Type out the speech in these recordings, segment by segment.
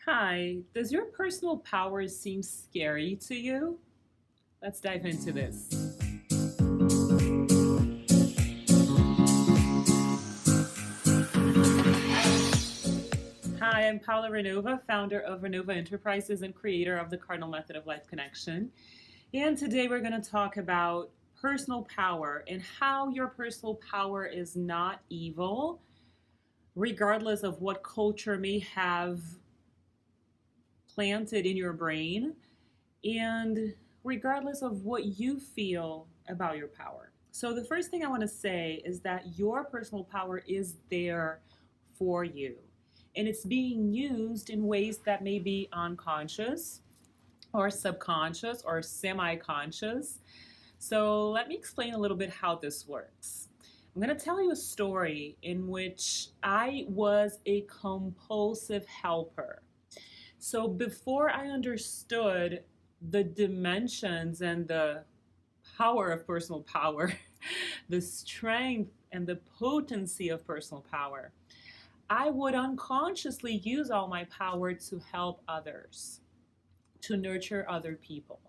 Hi, does your personal power seem scary to you? Let's dive into this. Hi, I'm Paola Ranova, founder of Ranova Enterprises and creator of the Cardinal Method of Life Connection. And today we're going to talk about personal power and how your personal power is not evil, regardless of what culture may have planted in your brain and regardless of what you feel about your power. So, the first thing I want to say is that your personal power is there for you, and it's being used in ways that may be unconscious or subconscious or semi conscious. So, let me explain a little bit how this works. I'm going to tell you a story in which I was a compulsive helper. So before I understood the dimensions and the power of personal power, the strength and the potency of personal power, I would unconsciously use all my power to help others, to nurture other people.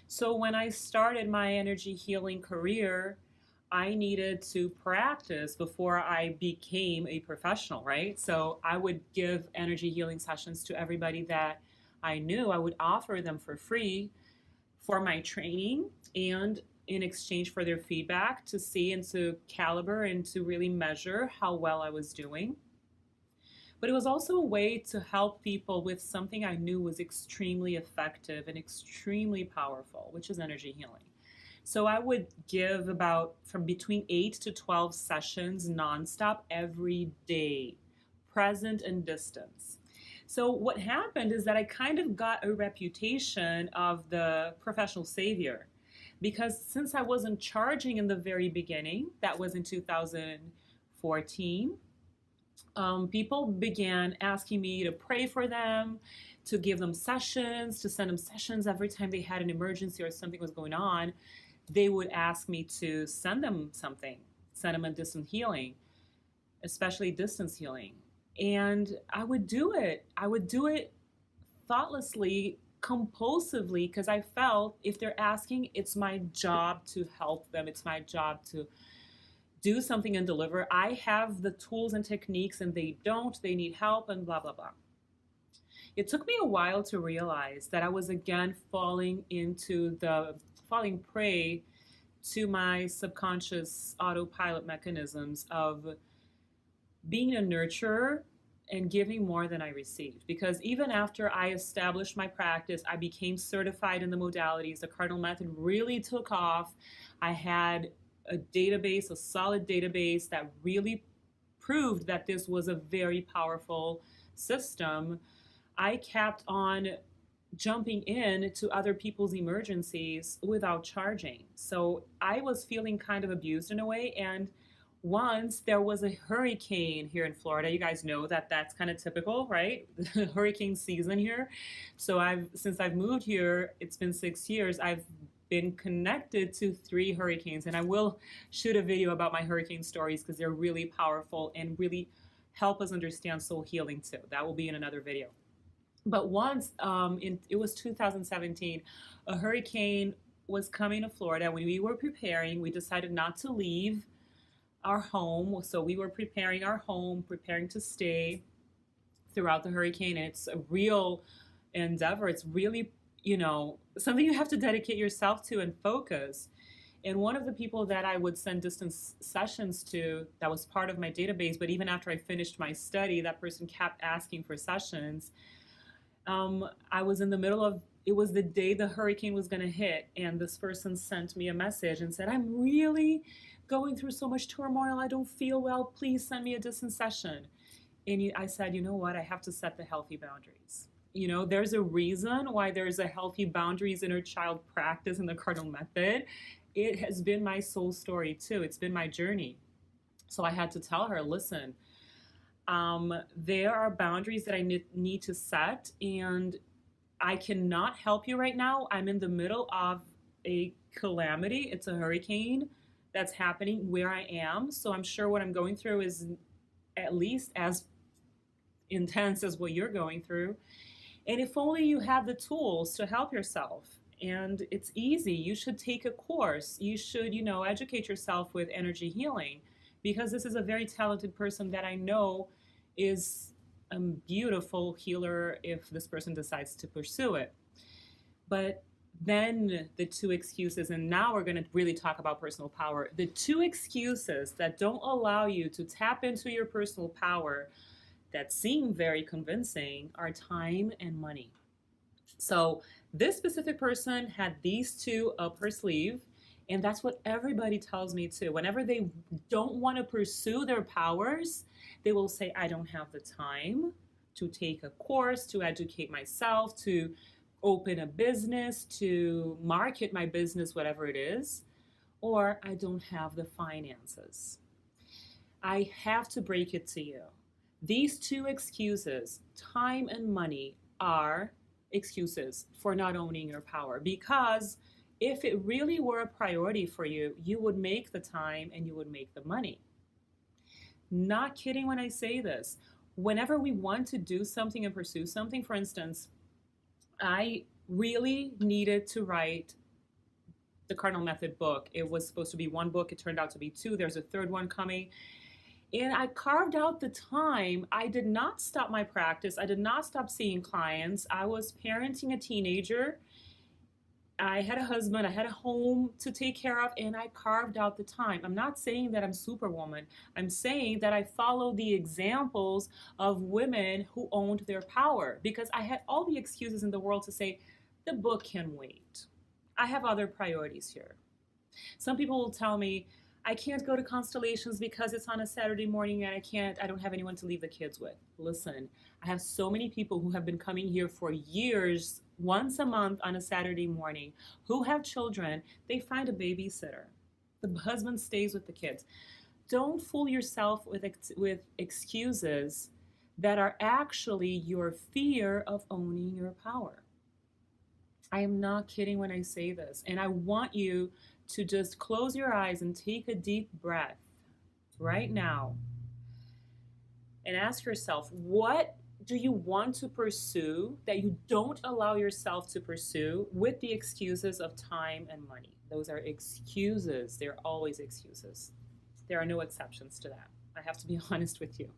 So when I started my energy healing career, I needed to practice before I became a professional, right? So I would give energy healing sessions to everybody that I knew. I would offer them for free for my training and in exchange for their feedback to see and to caliber and to really measure how well I was doing. But it was also a way to help people with something I knew was extremely effective and extremely powerful, which is energy healing. So I would give about from between 8 to 12 sessions nonstop every day, present and distance. So what happened is that I kind of got a reputation of the professional savior because since I wasn't charging in the very beginning, that was in 2014, people began asking me to pray for them, to give them sessions, to send them sessions every time they had an emergency or something was going on. They would ask me to send them something, send them a distant healing, especially distance healing. And I would do it. I would do it thoughtlessly, compulsively, because I felt if they're asking, it's my job to help them. It's my job to do something and deliver. I have the tools and techniques and they don't. They need help and blah, blah, blah. It took me a while to realize that I was again falling prey to my subconscious autopilot mechanisms of being a nurturer and giving more than I received. Because even after I established my practice, I became certified in the modalities. The Cardinal Method really took off. I had a database, a solid database that really proved that this was a very powerful system. I kept on jumping in to other people's emergencies without charging. So I was feeling kind of abused in a way. And once there was a hurricane here in Florida, you guys know that that's kind of typical, right? The hurricane season here. So since I've moved here, it's been 6 years. I've been connected to 3 hurricanes, and I will shoot a video about my hurricane stories because they're really powerful and really help us understand soul healing too. That will be in another video. But once, it was 2017, a hurricane was coming to Florida. When we were preparing, we decided not to leave our home. So we were preparing our home, preparing to stay throughout the hurricane. And it's a real endeavor. It's really, something you have to dedicate yourself to and focus. And one of the people that I would send distance sessions to, that was part of my database, but even after I finished my study, that person kept asking for sessions. I was in the middle of, it was the day the hurricane was going to hit, and this person sent me a message and said, I'm really going through so much turmoil. I don't feel well. Please send me a distance session. And I said, you know what? I have to set the healthy boundaries. There's a reason why there's a healthy boundaries inner child practice in the Cardinal Method. It has been my soul story too. It's been my journey. So I had to tell her, listen, there are boundaries that I need to set, and I cannot help you right now. I'm in the middle of a calamity. It's a hurricane that's happening where I am. So I'm sure what I'm going through is at least as intense as what you're going through. And if only you have the tools to help yourself. And it's easy. You should take a course. You should, educate yourself with energy healing, because this is a very talented person that I know is a beautiful healer if this person decides to pursue it. But then the two excuses, and now we're going to really talk about personal power. The two excuses that don't allow you to tap into your personal power that seem very convincing are time and money. So this specific person had these two up her sleeve, and that's what everybody tells me too. Whenever they don't want to pursue their powers, they will say, I don't have the time to take a course, to educate myself, to open a business, to market my business, whatever it is, or I don't have the finances. I have to break it to you. These two excuses, time and money, are excuses for not owning your power, because if it really were a priority for you, you would make the time and you would make the money. Not kidding when I say this. Whenever we want to do something and pursue something, for instance, I really needed to write the Cardinal Method book. It was supposed to be one book. It turned out to be two. There's a third one coming. And I carved out the time. I did not stop my practice. I did not stop seeing clients. I was parenting a teenager. I had a husband. I had a home to take care of, and I carved out the time. I'm not saying that I'm Superwoman. I'm saying that I followed the examples of women who owned their power, because I had all the excuses in the world to say, the book can wait. I have other priorities here. Some people will tell me, I can't go to Constellations because it's on a Saturday morning and I don't have anyone to leave the kids with. Listen, I have so many people who have been coming here for years, once a month on a Saturday morning, who have children. They find a babysitter. The husband stays with the kids. Don't fool yourself with excuses that are actually your fear of owning your power. I am not kidding when I say this. And I want you to just close your eyes and take a deep breath right now and ask yourself, what do you want to pursue that you don't allow yourself to pursue with the excuses of time and money? Those are excuses. They're always excuses. There are no exceptions to that. I have to be honest with you.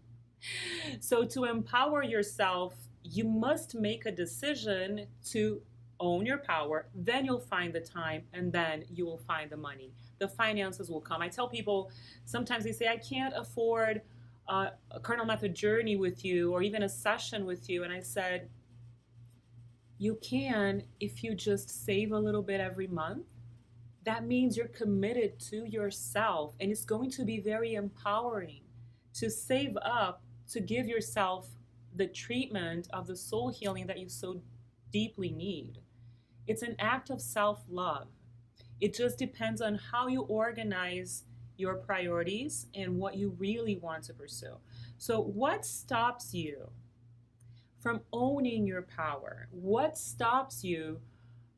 So to empower yourself, you must make a decision to own your power, then you'll find the time, and then you will find the money. The finances will come. I tell people, sometimes they say, I can't afford a Cardinal Method journey with you or even a session with you. And I said, you can if you just save a little bit every month. That means you're committed to yourself, and it's going to be very empowering to save up, to give yourself the treatment of the soul healing that you so deeply need. It's an act of self-love. It just depends on how you organize your priorities and what you really want to pursue. So what stops you from owning your power? What stops you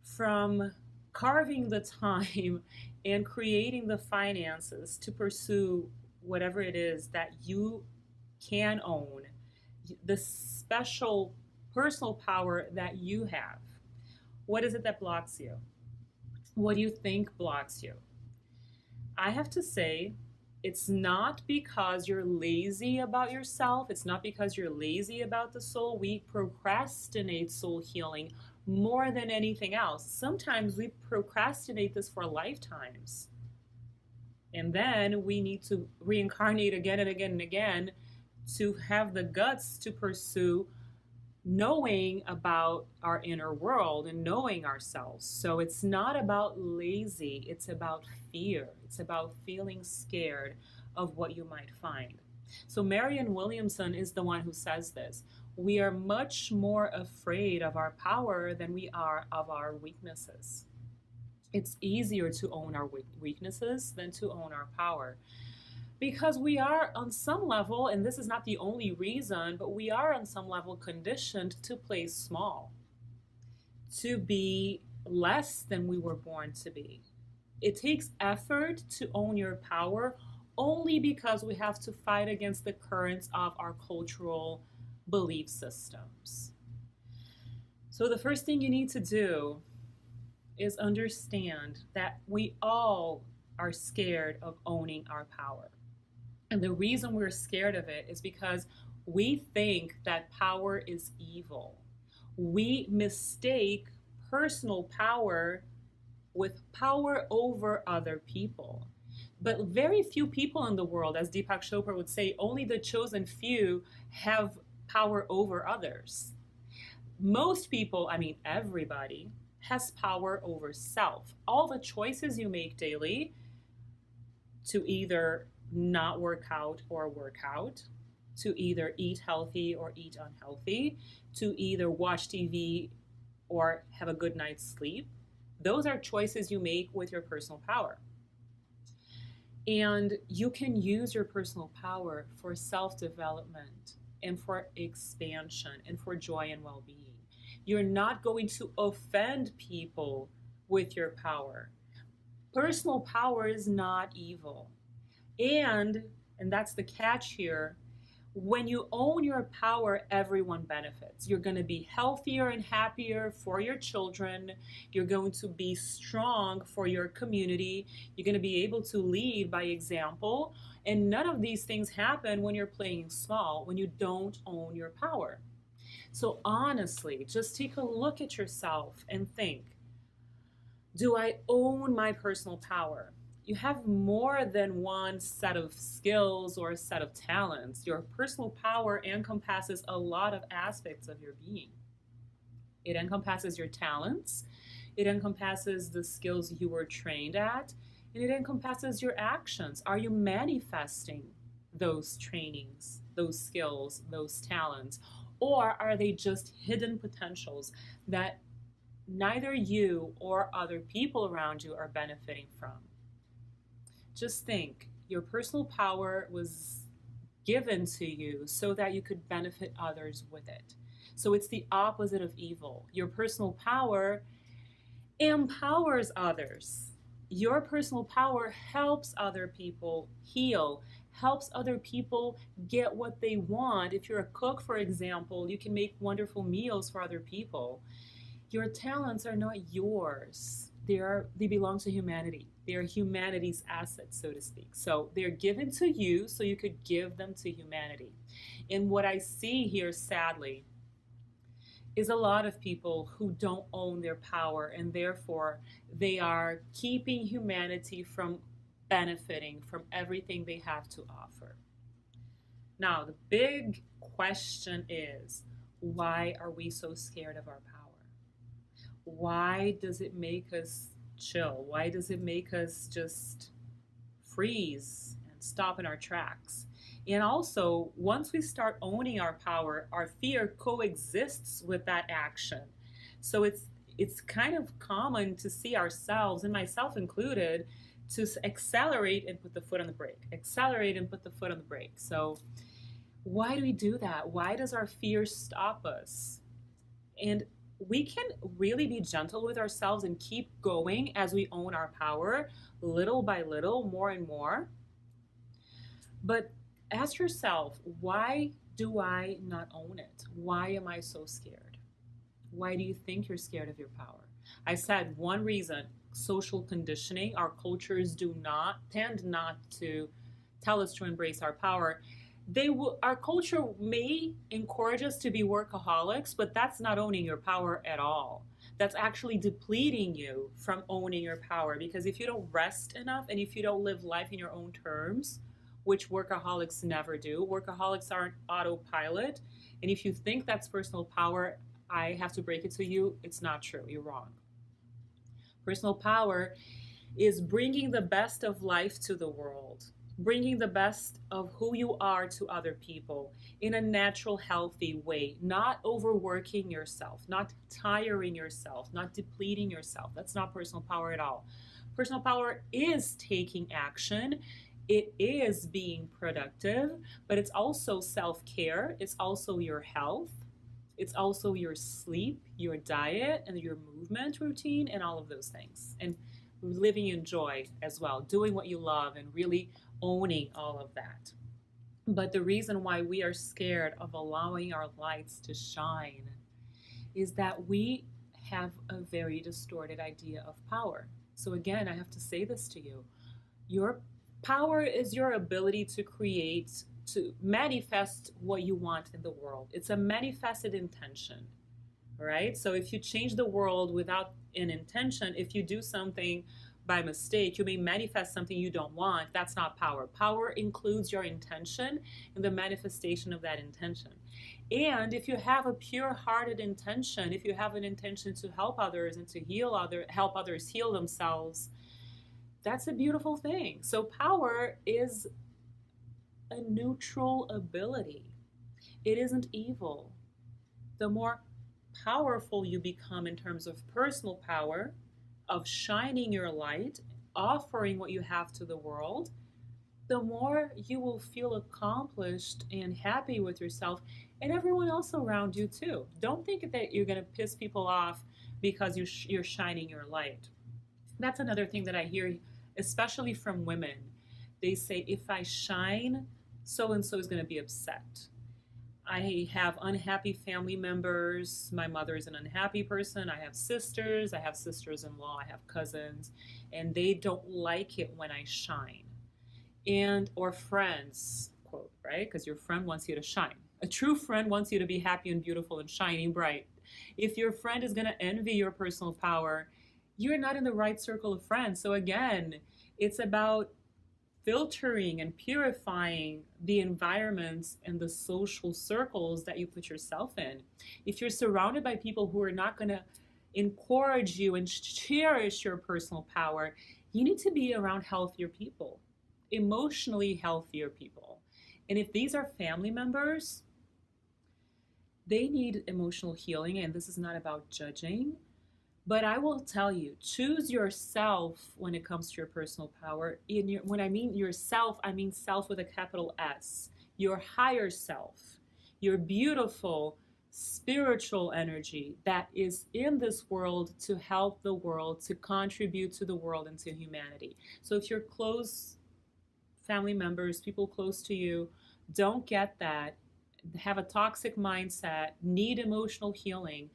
from carving the time and creating the finances to pursue whatever it is that you can own, the special personal power that you have? What is it that blocks you? What do you think blocks you? I have to say, it's not because you're lazy about yourself. It's not because you're lazy about the soul. We procrastinate soul healing more than anything else. Sometimes we procrastinate this for lifetimes. And then we need to reincarnate again and again and again to have the guts to pursue knowing about our inner world and knowing ourselves. So it's not about lazy, it's about fear. It's about feeling scared of what you might find. So Marianne Williamson is the one who says this. We are much more afraid of our power than we are of our weaknesses. It's easier to own our weaknesses than to own our power. Because we are on some level, and this is not the only reason, but we are on some level conditioned to play small, to be less than we were born to be. It takes effort to own your power only because we have to fight against the currents of our cultural belief systems. So the first thing you need to do is understand that we all are scared of owning our power. And the reason we're scared of it is because we think that power is evil. We mistake personal power with power over other people. But very few people in the world, as Deepak Chopra would say, only the chosen few have power over others. Most people, I mean everybody, has power over self. All the choices you make daily to either not work out or work out, to either eat healthy or eat unhealthy, to either watch TV or have a good night's sleep, those are choices you make with your personal power. And you can use your personal power for self-development and for expansion and for joy and well-being. You're not going to offend people with your power. Personal power is not evil. And that's the catch here, when you own your power, everyone benefits. You're going to be healthier and happier for your children. You're going to be strong for your community. You're going to be able to lead by example. And none of these things happen when you're playing small, when you don't own your power. So honestly, just take a look at yourself and think, do I own my personal power? You have more than one set of skills or a set of talents. Your personal power encompasses a lot of aspects of your being. It encompasses your talents, it encompasses the skills you were trained at, and it encompasses your actions. Are you manifesting those trainings, those skills, those talents? Or are they just hidden potentials that neither you or other people around you are benefiting from? Just think, your personal power was given to you so that you could benefit others with it. So it's the opposite of evil. Your personal power empowers others. Your personal power helps other people heal, helps other people get what they want. If you're a cook, for example, you can make wonderful meals for other people. Your talents are not yours. They belong to humanity. They are humanity's assets, so to speak. So they're given to you so you could give them to humanity. And what I see here, sadly, is a lot of people who don't own their power, and therefore they are keeping humanity from benefiting from everything they have to offer. Now, the big question is, why are we so scared of our power? Why does it make us chill? Why does it make us just freeze and stop in our tracks? And also, once we start owning our power, our fear coexists with that action. So it's kind of common to see ourselves, and myself included, to accelerate and put the foot on the brake. Accelerate and put the foot on the brake. So why do we do that? Why does our fear stop us? And we can really be gentle with ourselves and keep going as we own our power, little by little, more and more. But ask yourself, why do I not own it? Why am I so scared? Why do you think you're scared of your power? I said one reason, social conditioning. Our cultures tend not to tell us to embrace our power. Our culture may encourage us to be workaholics, but that's not owning your power at all. That's actually depleting you from owning your power, because if you don't rest enough and if you don't live life in your own terms, which workaholics never do, workaholics are an autopilot, and if you think that's personal power, I have to break it to you, it's not true. You're wrong. Personal power is bringing the best of life to the world, bringing the best of who you are to other people in a natural, healthy way, not overworking yourself, not tiring yourself, not depleting yourself. That's not personal power at all. Personal power is taking action. It is being productive, but it's also self-care. It's also your health. It's also your sleep, your diet, and your movement routine, and all of those things. And living in joy as well, doing what you love and really owning all of that. But the reason why we are scared of allowing our lights to shine is that we have a very distorted idea of power. So, again, I have to say this to you. Your power is your ability to create, to manifest what you want in the world. It's a manifested intention, right? So, if you change the world without an intention, if you do something by mistake, you may manifest something you don't want. That's not power. Power includes your intention and the manifestation of that intention. And if you have a pure-hearted intention, if you have an intention to help others and to help others heal themselves, that's a beautiful thing. So power is a neutral ability. It isn't evil. The more powerful you become in terms of personal power, of shining your light, offering what you have to the world, the more you will feel accomplished and happy with yourself and everyone else around you too. Don't think that you're going to piss people off because you're shining your light. That's another thing that I hear, especially from women. They say, if I shine, so and so is going to be upset. I have unhappy family members. My mother is an unhappy person. I have sisters-in-law, I have cousins, and they don't like it when I shine. And or friends, quote, right? Because your friend wants you to shine. A true friend wants you to be happy and beautiful and shining bright. If your friend is going to envy your personal power, you're not in the right circle of friends. So again, it's about filtering and purifying the environments and the social circles that you put yourself in. If you're surrounded by people who are not going to encourage you and cherish your personal power, you need to be around healthier people, emotionally healthier people. And if these are family members, they need emotional healing, and this is not about judging. But I will tell you, choose yourself when it comes to your personal power. When I mean yourself, I mean self with a capital S. Your higher self, your beautiful spiritual energy that is in this world to help the world, to contribute to the world and to humanity. So if your close family members, people close to you, don't get that, have a toxic mindset, need emotional healing,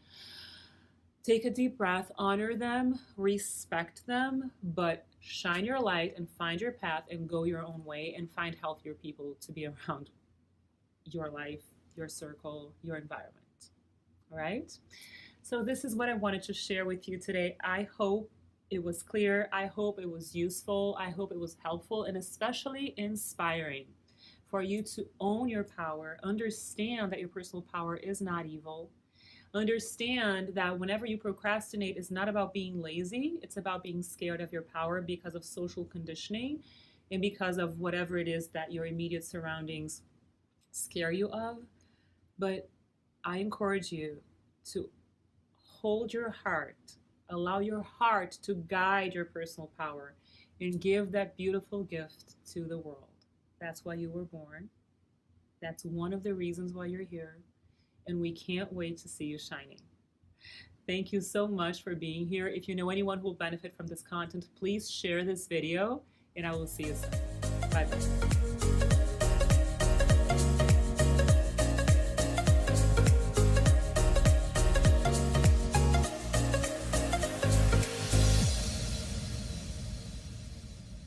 take a deep breath, honor them, respect them, but shine your light and find your path and go your own way and find healthier people to be around your life, your circle, your environment. All right? So this is what I wanted to share with you today. I hope it was clear. I hope it was useful. I hope it was helpful and especially inspiring for you to own your power, understand that your personal power is not evil. Understand that whenever you procrastinate, it's not about being lazy. It's about being scared of your power because of social conditioning and because of whatever it is that your immediate surroundings scare you of. But I encourage you to hold your heart, allow your heart to guide your personal power and give that beautiful gift to the world. That's why you were born. That's one of the reasons why you're here. And we can't wait to see you shining. Thank you so much for being here. If you know anyone who will benefit from this content, please share this video, and I will see you soon. Bye-bye.